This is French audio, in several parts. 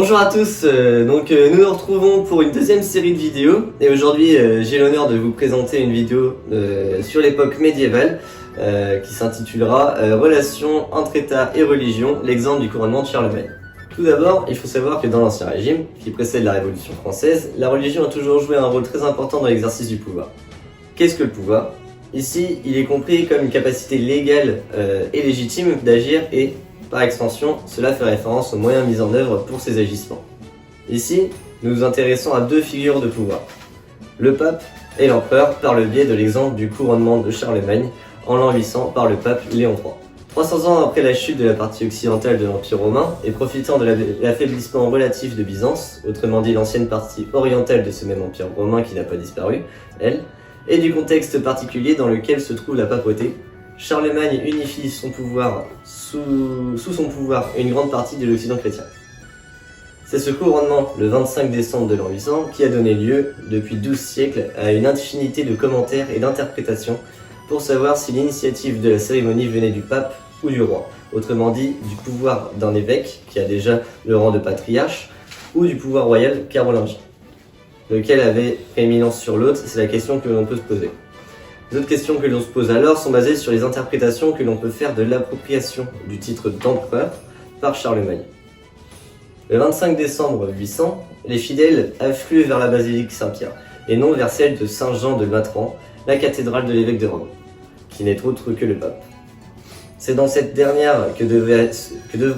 Bonjour à tous, nous nous retrouvons pour une deuxième série de vidéos et aujourd'hui j'ai l'honneur de vous présenter une vidéo sur l'époque médiévale qui s'intitulera Relations entre État et religion, l'exemple du couronnement de Charlemagne. Tout d'abord, il faut savoir que dans l'Ancien Régime, qui précède la Révolution française, la religion a toujours joué un rôle très important dans l'exercice du pouvoir. Qu'est-ce que le pouvoir? Ici, il est compris comme une capacité légale et légitime d'agir et, par extension, cela fait référence aux moyens mis en œuvre pour ces agissements. Ici, nous nous intéressons à deux figures de pouvoir. Le pape et l'empereur par le biais de l'exemple du couronnement de Charlemagne en l'an 800 par le pape Léon III. 300 ans après la chute de la partie occidentale de l'Empire romain et profitant de l'affaiblissement relatif de Byzance, autrement dit l'ancienne partie orientale de ce même empire romain qui n'a pas disparu, elle, et du contexte particulier dans lequel se trouve la papauté, Charlemagne unifie son pouvoir sous son pouvoir une grande partie de l'Occident chrétien. C'est ce couronnement, le 25 décembre de l'an 800, qui a donné lieu, depuis 12 siècles, à une infinité de commentaires et d'interprétations pour savoir si l'initiative de la cérémonie venait du pape ou du roi, autrement dit du pouvoir d'un évêque, qui a déjà le rang de patriarche, ou du pouvoir royal carolingien. Lequel avait prééminence sur l'autre, c'est la question que l'on peut se poser. Les autres questions que l'on se pose alors sont basées sur les interprétations que l'on peut faire de l'appropriation du titre d'empereur par Charlemagne. Le 25 décembre 800, les fidèles affluent vers la basilique Saint-Pierre, et non vers celle de Saint-Jean de Latran, la cathédrale de l'évêque de Rome, qui n'est autre que le pape. C'est dans cette dernière que devrait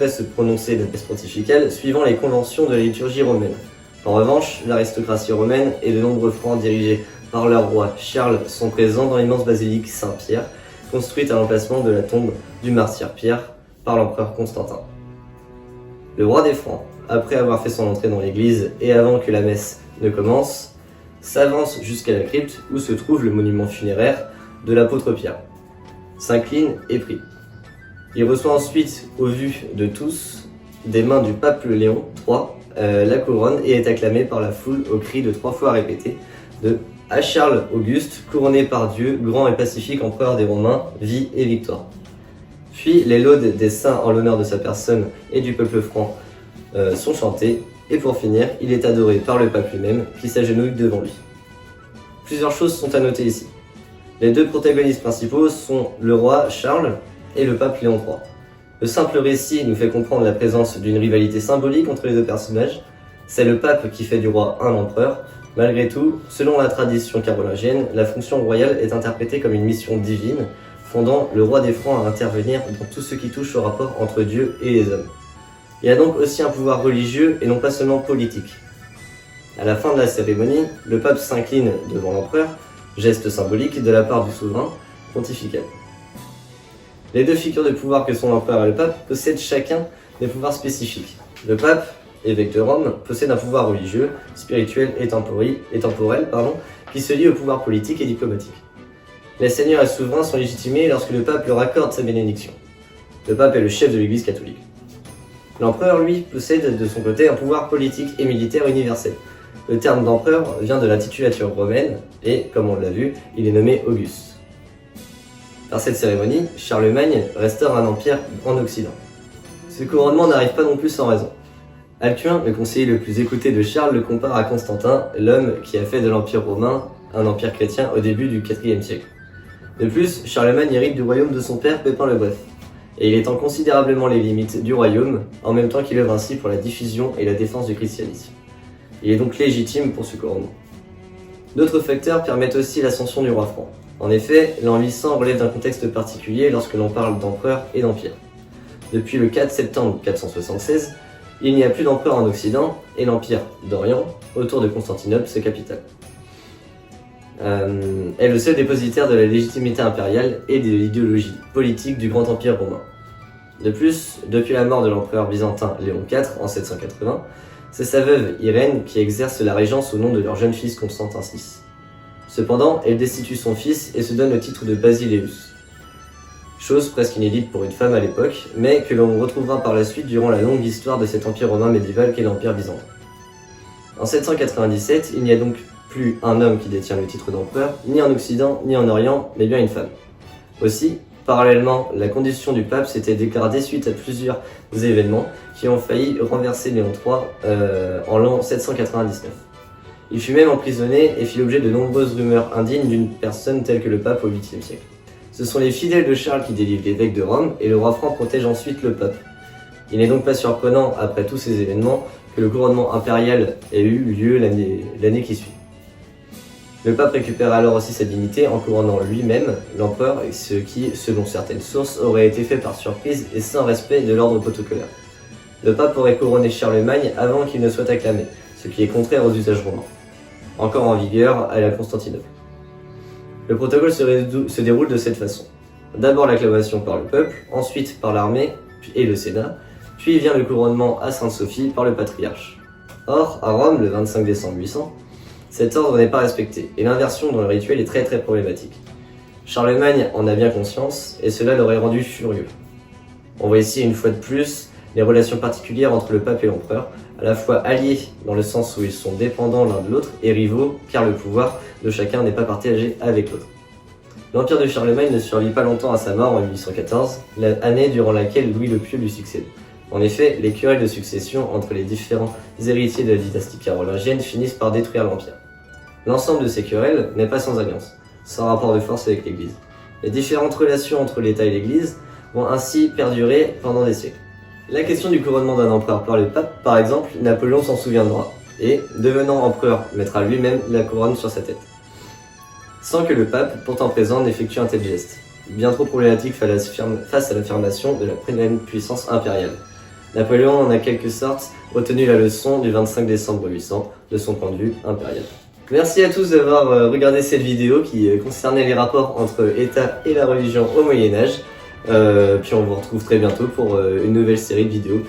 se prononcer la messe pontificale, suivant les conventions de la liturgie romaine. En revanche, l'aristocratie romaine et de nombreux francs dirigés par leur roi Charles sont présents dans l'immense basilique Saint-Pierre, construite à l'emplacement de la tombe du martyr Pierre par l'empereur Constantin. Le roi des Francs, après avoir fait son entrée dans l'église et avant que la messe ne commence, s'avance jusqu'à la crypte où se trouve le monument funéraire de l'apôtre Pierre, s'incline et prie. Il reçoit ensuite, au vu de tous, des mains du pape Léon III, la couronne et est acclamé par la foule au cri de 3 fois répété de « À Charles Auguste, couronné par Dieu, grand et pacifique empereur des Romains, vie et victoire ». Puis les laudes des saints en l'honneur de sa personne et du peuple franc sont chantées, et pour finir, il est adoré par le pape lui-même qui s'agenouille devant lui. Plusieurs choses sont à noter ici. Les deux protagonistes principaux sont le roi Charles et le pape Léon III. Le simple récit nous fait comprendre la présence d'une rivalité symbolique entre les deux personnages. C'est le pape qui fait du roi un empereur. Malgré tout, selon la tradition carolingienne, la fonction royale est interprétée comme une mission divine, fondant le roi des Francs à intervenir dans tout ce qui touche au rapport entre Dieu et les hommes. Il y a donc aussi un pouvoir religieux et non pas seulement politique. À la fin de la cérémonie, le pape s'incline devant l'empereur, geste symbolique de la part du souverain pontifical. Les deux figures de pouvoir que sont l'empereur et le pape possèdent chacun des pouvoirs spécifiques. Le pape, évêque de Rome, possède un pouvoir religieux, spirituel et temporel, qui se lie au pouvoir politique et diplomatique. Les seigneurs et souverains sont légitimés lorsque le pape leur accorde sa bénédiction. Le pape est le chef de l'Église catholique. L'empereur, lui, possède de son côté un pouvoir politique et militaire universel. Le terme d'empereur vient de la titulature romaine et, comme on l'a vu, il est nommé Auguste. Par cette cérémonie, Charlemagne restaure un empire en Occident. Ce couronnement n'arrive pas non plus sans raison. Alcuin, le conseiller le plus écouté de Charles, le compare à Constantin, l'homme qui a fait de l'Empire romain un empire chrétien au début du IVe siècle. De plus, Charlemagne hérite du royaume de son père Pépin le Bref, et il étend considérablement les limites du royaume, en même temps qu'il œuvre ainsi pour la diffusion et la défense du christianisme. Il est donc légitime pour ce couronnement. D'autres facteurs permettent aussi l'ascension du roi franc. En effet, l'an 800 relève d'un contexte particulier lorsque l'on parle d'empereur et d'empire. Depuis le 4 septembre 476, il n'y a plus d'empereur en Occident et l'empire d'Orient, autour de Constantinople, sa capitale, est le seul dépositaire de la légitimité impériale et de l'idéologie politique du grand empire romain. De plus, depuis la mort de l'empereur byzantin Léon IV en 780, c'est sa veuve Irène qui exerce la régence au nom de leur jeune fils Constantin VI. Cependant, elle destitue son fils et se donne le titre de Basileus. Chose presque inédite pour une femme à l'époque, mais que l'on retrouvera par la suite durant la longue histoire de cet empire romain médiéval qu'est l'empire byzantin. En 797, il n'y a donc plus un homme qui détient le titre d'empereur, ni en Occident, ni en Orient, mais bien une femme. Aussi, Parallèlement, la condition du pape s'était dégradée suite à plusieurs événements qui ont failli renverser Léon III en l'an 799. Il fut même emprisonné et fit l'objet de nombreuses rumeurs indignes d'une personne telle que le pape au 8e siècle. Ce sont les fidèles de Charles qui délivrent l'évêque de Rome et le roi franc protège ensuite le pape. Il n'est donc pas surprenant, après tous ces événements, que le couronnement impérial ait eu lieu l'année qui suit. Le pape récupère alors aussi sa dignité en couronnant lui-même l'empereur, ce qui, selon certaines sources, aurait été fait par surprise et sans respect de l'ordre protocolaire. Le pape aurait couronné Charlemagne avant qu'il ne soit acclamé, ce qui est contraire aux usages romains, encore en vigueur à la Constantinople. Le protocole se déroule de cette façon. D'abord l'acclamation par le peuple, ensuite par l'armée et le Sénat, puis vient le couronnement à Sainte-Sophie par le patriarche. Or, à Rome, le 25 décembre 800, cet ordre n'est pas respecté, et l'inversion dans le rituel est très problématique. Charlemagne en a bien conscience, et cela l'aurait rendu furieux. On voit ici une fois de plus les relations particulières entre le pape et l'empereur, à la fois alliés dans le sens où ils sont dépendants l'un de l'autre, et rivaux, car le pouvoir de chacun n'est pas partagé avec l'autre. L'empire de Charlemagne ne survit pas longtemps à sa mort en 1814, l'année durant laquelle Louis le Pieux lui succède. En effet, les querelles de succession entre les différents héritiers de la dynastie carolingienne finissent par détruire l'empire. L'ensemble de ces querelles n'est pas sans alliance, sans rapport de force avec l'Église. Les différentes relations entre l'État et l'Église vont ainsi perdurer pendant des siècles. La question du couronnement d'un empereur par le pape, par exemple, Napoléon s'en souviendra, et, devenant empereur, mettra lui-même la couronne sur sa tête. Sans que le pape, pourtant présent, n'effectue un tel geste. Bien trop problématique face à l'affirmation de la pleine puissance impériale. Napoléon en a quelque sorte retenu la leçon du 25 décembre 800 de son point de vue impérial. Merci à tous d'avoir regardé cette vidéo qui concernait les rapports entre État et la religion au Moyen-Âge. Puis on vous retrouve très bientôt pour une nouvelle série de vidéos.